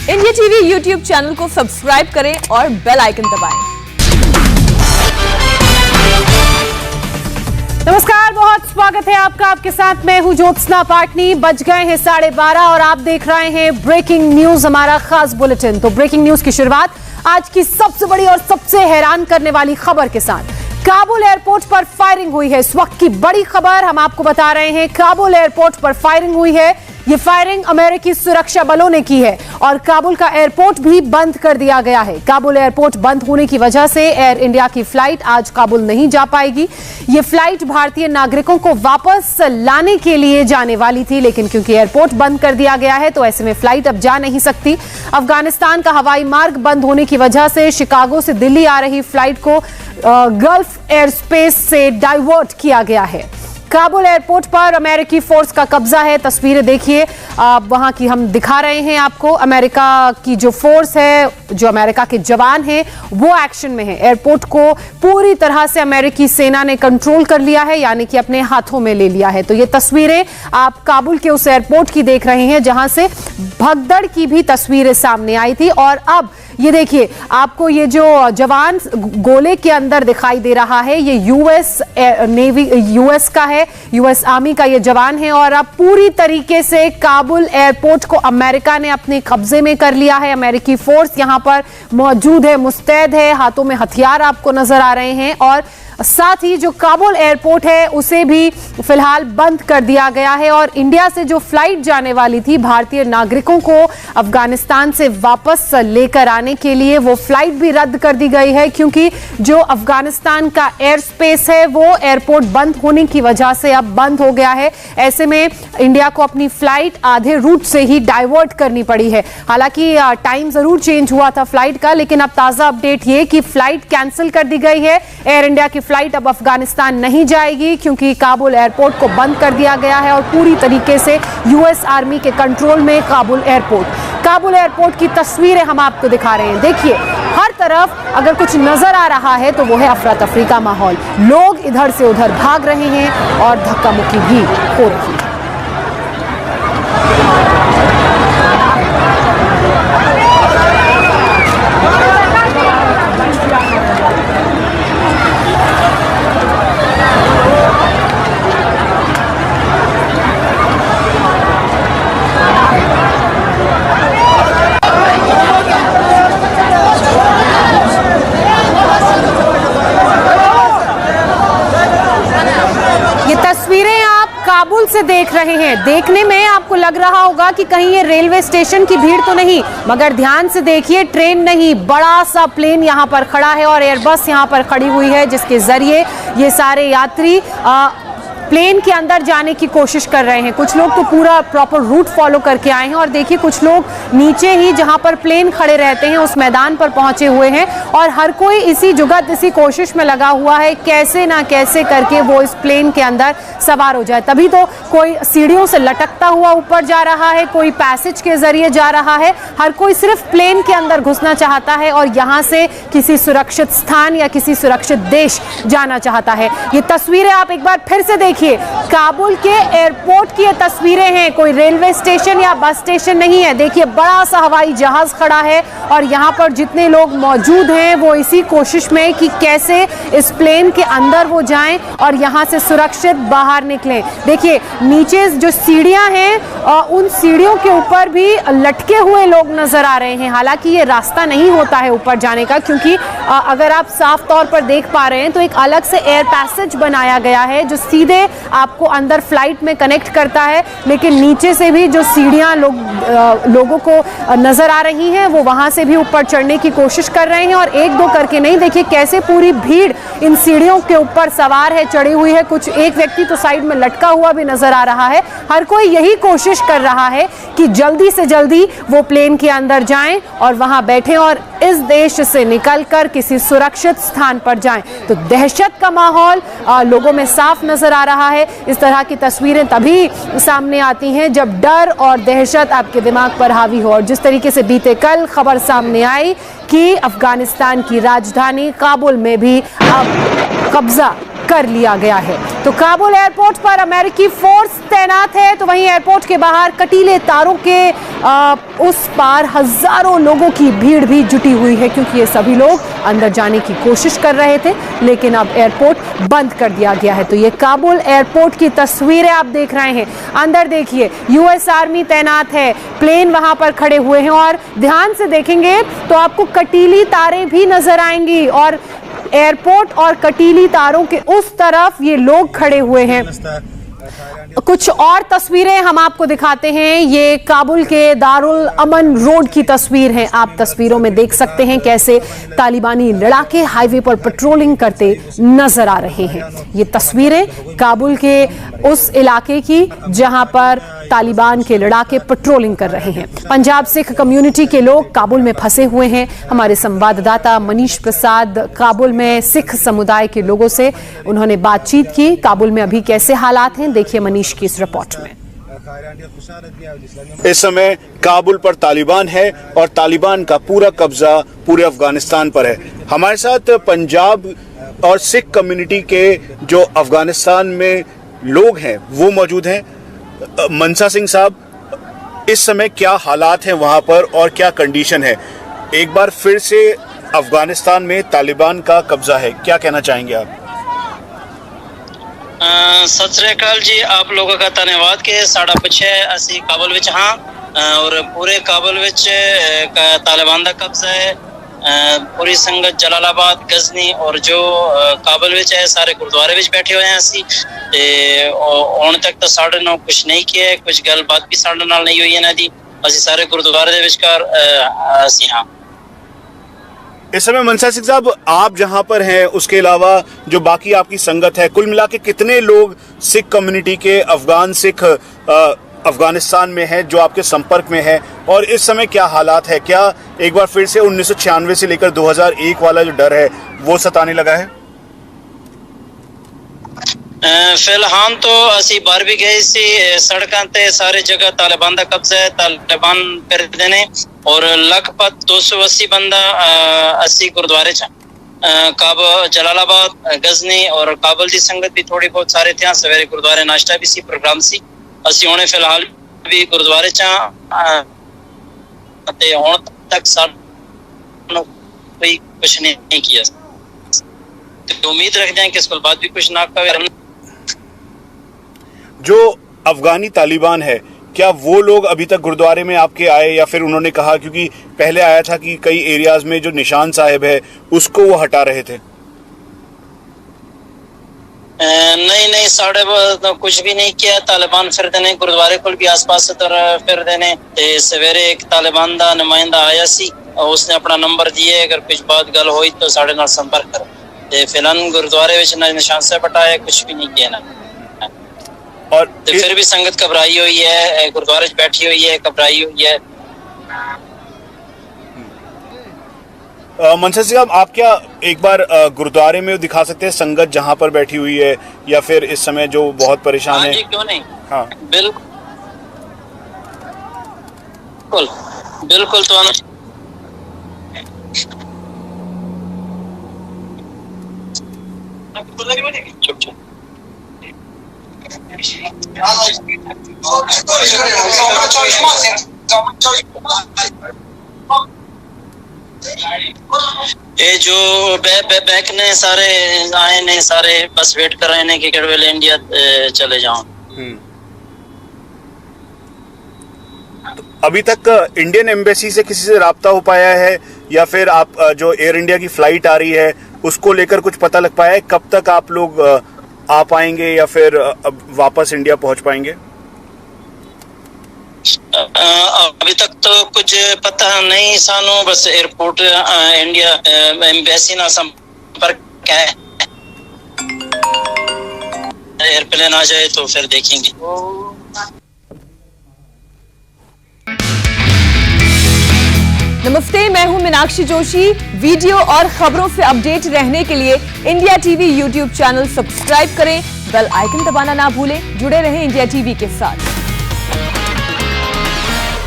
India TV YouTube channel को subscribe करें और बेल आइकन दबाएं। नमस्कार, बहुत स्वागत है आपका। आपके साथ मैं हूं ज्योत्सना पाटनी। बज गए हैं 12:30 और आप देख रहे हैं ब्रेकिंग न्यूज, हमारा खास बुलेटिन। तो ब्रेकिंग न्यूज की शुरुआत आज की सबसे बड़ी और सबसे हैरान करने वाली खबर के साथ। काबुल एयरपोर्ट पर फायरिंग हुई है। इस वक्त की बड़ी खबर हम आपको बता रहे हैं, काबुल एयरपोर्ट पर फायरिंग हुई है। ये फायरिंग अमेरिकी सुरक्षा बलों ने की है और काबुल का एयरपोर्ट भी बंद कर दिया गया है। काबुल एयरपोर्ट बंद होने की वजह से एयर इंडिया की फ्लाइट आज काबुल नहीं जा पाएगी। ये फ्लाइट भारतीय नागरिकों को वापस लाने के लिए जाने वाली थी, लेकिन क्योंकि एयरपोर्ट बंद कर दिया गया है तो ऐसे में फ्लाइट अब जा नहीं सकती। अफगानिस्तान का हवाई मार्ग बंद होने की वजह से शिकागो से दिल्ली आ रही फ्लाइट को गल्फ एयर स्पेस से डाइवर्ट किया गया है। काबुल एयरपोर्ट पर अमेरिकी फोर्स का कब्जा है। तस्वीरें देखिए, वहां की हम दिखा रहे हैं आपको। अमेरिका की जो फोर्स है, जो अमेरिका के जवान हैं, वो एक्शन में है। एयरपोर्ट को पूरी तरह से अमेरिकी सेना ने कंट्रोल कर लिया है, यानी कि अपने हाथों में ले लिया है। तो ये तस्वीरें आप काबुल के उस एयरपोर्ट की देख रहे हैं जहां से भगदड़ की भी तस्वीरें सामने आई थी। और अब ये देखिए, आपको ये जो जवान गोले के अंदर दिखाई दे रहा है, ये यूएस नेवी, यूएस का है, यूएस आर्मी का ये जवान है। और अब पूरी तरीके से काबुल एयरपोर्ट को अमेरिका ने अपने कब्जे में कर लिया है। अमेरिकी फोर्स यहां पर मौजूद है, मुस्तैद है, हाथों में हथियार आपको नजर आ रहे हैं। और साथ ही जो काबुल एयरपोर्ट है उसे भी फिलहाल बंद कर दिया गया है। और इंडिया से जो फ्लाइट जाने वाली थी भारतीय नागरिकों को अफगानिस्तान से वापस लेकर आने के लिए, वो फ्लाइट भी रद्द कर दी गई है, क्योंकि जो अफगानिस्तान का एयर स्पेस है वो एयरपोर्ट बंद होने की वजह से अब बंद हो गया है। ऐसे में इंडिया को अपनी फ्लाइट आधे रूट से ही डाइवर्ट करनी पड़ी है। हालांकि टाइम जरूर चेंज हुआ था फ्लाइट का, लेकिन अब ताजा अपडेट ये कि फ्लाइट कैंसिल कर दी गई है। एयर इंडिया की फ्लाइट अब अफगानिस्तान नहीं जाएगी, क्योंकि काबुल एयरपोर्ट को बंद कर दिया गया है और पूरी तरीके से यूएस आर्मी के कंट्रोल में काबुल एयरपोर्ट की तस्वीरें हम आपको दिखा रहे हैं। देखिए, हर तरफ अगर कुछ नजर आ रहा है तो वो है अफरा तफरी का माहौल। लोग इधर से उधर भाग रहे हैं और धक्का मुक्की भी हो रही है। काबुल से देख रहे हैं। देखने में आपको लग रहा होगा कि कहीं ये रेलवे स्टेशन की भीड़ तो नहीं, मगर ध्यान से देखिए, ट्रेन नहीं, बड़ा सा प्लेन यहां पर खड़ा है और एयरबस यहां पर खड़ी हुई है, जिसके जरिए ये सारे यात्री प्लेन के अंदर जाने की कोशिश कर रहे हैं। कुछ लोग तो पूरा प्रॉपर रूट फॉलो करके आए हैं और देखिए, कुछ लोग नीचे ही जहां पर प्लेन खड़े रहते हैं उस मैदान पर पहुंचे हुए हैं। और हर कोई इसी जुगत, इसी कोशिश में लगा हुआ है कैसे ना कैसे करके वो इस प्लेन के अंदर सवार हो जाए। तभी तो कोई सीढ़ियों से लटकता हुआ ऊपर जा रहा है, कोई पैसेज के जरिए जा रहा है। हर कोई सिर्फ प्लेन के अंदर घुसना चाहता है और यहां से किसी सुरक्षित स्थान या किसी सुरक्षित देश जाना चाहता है। ये तस्वीरें आप एक बार फिर से देखिए, काबुल के एयरपोर्ट की ये तस्वीरें हैं, कोई रेलवे स्टेशन या बस स्टेशन नहीं है। देखिए, बड़ा सा हवाई जहाज खड़ा है और यहाँ पर जितने लोग मौजूद हैं वो इसी कोशिश में कि कैसे इस प्लेन के अंदर वो जाएं और यहाँ से सुरक्षित बाहर निकलें। देखिए, नीचे जो सीढ़ियां हैं उन सीढ़ियों के ऊपर भी लटके हुए लोग नजर आ रहे हैं। हालांकि ये रास्ता नहीं होता है ऊपर जाने का, क्योंकि अगर आप साफ तौर पर देख पा रहे हैं तो एक अलग से एयर पैसेज बनाया गया है जो सीधे आपको अंदर फ्लाइट में कनेक्ट करता है। लेकिन नीचे से भी जो सीढ़ियां लोगों को नजर आ रही हैं वो वहां से भी ऊपर चढ़ने की कोशिश कर रहे हैं और एक दो करके नहीं। देखिए कैसे पूरी भीड़ इन सीढ़ियों के ऊपर सवार है, चढ़ी हुई है। कुछ एक व्यक्ति तो साइड में लटका हुआ भी नजर आ रहा है। हर कोई यही कोशिश कर रहा है कि जल्दी से जल्दी वो प्लेन के अंदर जाएं और वहां बैठें और इस देश से निकलकर किसी सुरक्षित स्थान पर जाएं। तो दहशत का माहौल लोगों में साफ नजर आ रहा है। इस तरह की तस्वीरें तभी सामने आती हैं जब डर और दहशत आपके दिमाग पर हावी हो। और जिस तरीके से बीते कल खबर सामने आई कि अफगानिस्तान की राजधानी काबुल में भी अब कब्जा कर लिया गया है। तो काबुल एयरपोर्ट पर अमेरिकी फोर्स तैनात है, तो वहीं एयरपोर्ट के बाहर कटीले तारों के उस पार हजारों लोगों की भीड़ भी जुटी हुई है, क्योंकि ये सभी लोग अंदर जाने की कोशिश कर रहे थे, लेकिन अब एयरपोर्ट बंद कर दिया गया है। तो ये काबुल एयरपोर्ट की तस्वीरें आप देख रहे हैं। अंदर देखिए, यूएस आर्मी तैनात है, प्लेन वहां पर खड़े हुए हैं, और ध्यान से देखेंगे तो आपको कटीली तारें भी नजर आएंगी, और एयरपोर्ट और कटीली तारों के उस तरफ ये लोग खड़े हुए हैं। कुछ और तस्वीरें हम आपको दिखाते हैं। ये काबुल के दारुल अमन रोड की तस्वीर है। आप तस्वीरों में देख सकते हैं कैसे तालिबानी लड़ाके हाईवे पर पेट्रोलिंग करते नजर आ रहे हैं। ये तस्वीरें काबुल के उस इलाके की जहां पर तालिबान के लड़ाके पेट्रोलिंग कर रहे हैं। पंजाब सिख कम्युनिटी के लोग काबुल में फंसे हुए हैं। हमारे संवाददाता मनीष प्रसाद काबुल में सिख समुदाय के लोगों से उन्होंने बातचीत की। काबुल में अभी कैसे हालात हैं, देखिए मनीष की इस रिपोर्ट में। इस समय काबुल पर तालिबान है और तालिबान का पूरा कब्जा पूरे अफगानिस्तान पर है। हमारे साथ पंजाब और सिख कम्युनिटी के जो अफगानिस्तान में लोग हैं वो मौजूद हैं। मनसा सिंह साहब, इस समय क्या हालात हैं वहां पर और क्या कंडीशन है? एक बार फिर से अफगानिस्तान में तालिबान का कब्जा है, क्या कहना चाहेंगे आप? सत श्री अकाल जी, आप लोगों का धन्यवाद कि साड़ा पिछे असी काबुल विच हाँ और पूरे काबुल विच तालिबान का कब्जा है। पूरी संगत जलालाबाद, गजनी और जो काबुल विच है सारे गुरुद्वारे विच बैठे हुए हैं। असी हुण तक तो साढ़े नाल कुछ नहीं किया, कुछ गलबात भी साढ़े नाल नहीं हुई इन्हां दी। असी सारे गुरुद्वारे दे विचकार असी हाँ। इस समय मनसा सिंह साहब, आप जहां पर हैं उसके अलावा जो बाकी आपकी संगत है, कुल मिला के कितने लोग सिख कम्युनिटी के अफगान सिख अफगानिस्तान में है जो आपके संपर्क में है, और इस समय क्या हालात है? क्या एक बार फिर से 1996 से लेकर 2001 वाला जो डर है वो सताने लगा है? फिलहाल तो असी बाहर भी गए सी, सड़कों ते सारी जगह तालिबान का कब्जा है, तालिबान कर देने, और लगभग 280 बंदा असी गुरुद्वारे काबुल, जलालाबाद, गजनी और काबुल की संगत भी थोड़ी बहुत सारे थे। सवेरे गुरुद्वारे नाश्ता भी सी, प्रोग्राम सी। असी हुणे फिलहाल भी गुरुद्वारे हुण तक कोई कुछ नहीं किया, तो उम्मीद रखते हैं कि इसके बाद भी कुछ ना करे। जो अफगानी तालिबान है, क्या वो लोग अभी तक गुरुद्वारे में आपके आए, या फिर उन्होंने कहा, क्योंकि पहले आया था कि कई एरियाज में जो निशान साहिब है उसको वो हटा रहे थे? नहीं साढ़े तो कुछ भी नहीं किया। तालिबान फिर देने गुरुद्वारे को भी आस पास फिर देने। सवेरे एक तालिबान का नुमाइंदा आया सी, उसने अपना नंबर दिए, अगर कुछ बात गल हुई तो साढ़े नाल संपर्क करो। फिलहाल गुरुद्वारे निशान से हटाया, कुछ भी नहीं किया ना। और फिर भी संगत घबराई हुई है, गुरुद्वारे बैठी हुई है, घबराई हुई है। मनसा सिंह साहब, आप क्या एक बार गुरुद्वारे में दिखा सकते हैं संगत जहां पर बैठी हुई है, या फिर इस समय जो बहुत परेशान है? जी, क्यों नहीं। हाँ बिल्कुल बिल्कुल। तो चुप चुप। ये जो बैक ने सारे आए ने, सारे बस वेट कर रहे हैं कि केडवेल इंडिया चले जाओ। तो अभी तक इंडियन एम्बेसी से किसी से राब्ता हो पाया है, या फिर आप जो एयर इंडिया की फ्लाइट आ रही है उसको लेकर कुछ पता लग पाया है? कब तक आप लोग आ पाएंगे या फिर अब वापस इंडिया पहुंच पाएंगे? अभी तक तो कुछ पता नहीं सानू, बस एयरपोर्ट इंडिया एम्बेसी ना संपर्क है। एयरप्लेन आ जाए तो फिर देखेंगे। नमस्ते, मैं हूं मीनाक्षी जोशी। वीडियो और खबरों से अपडेट रहने के लिए India TV YouTube channel subscribe करें, बेल आइकन दबाना ना भूलें। जुड़े रहें इंडिया टीवी के साथ।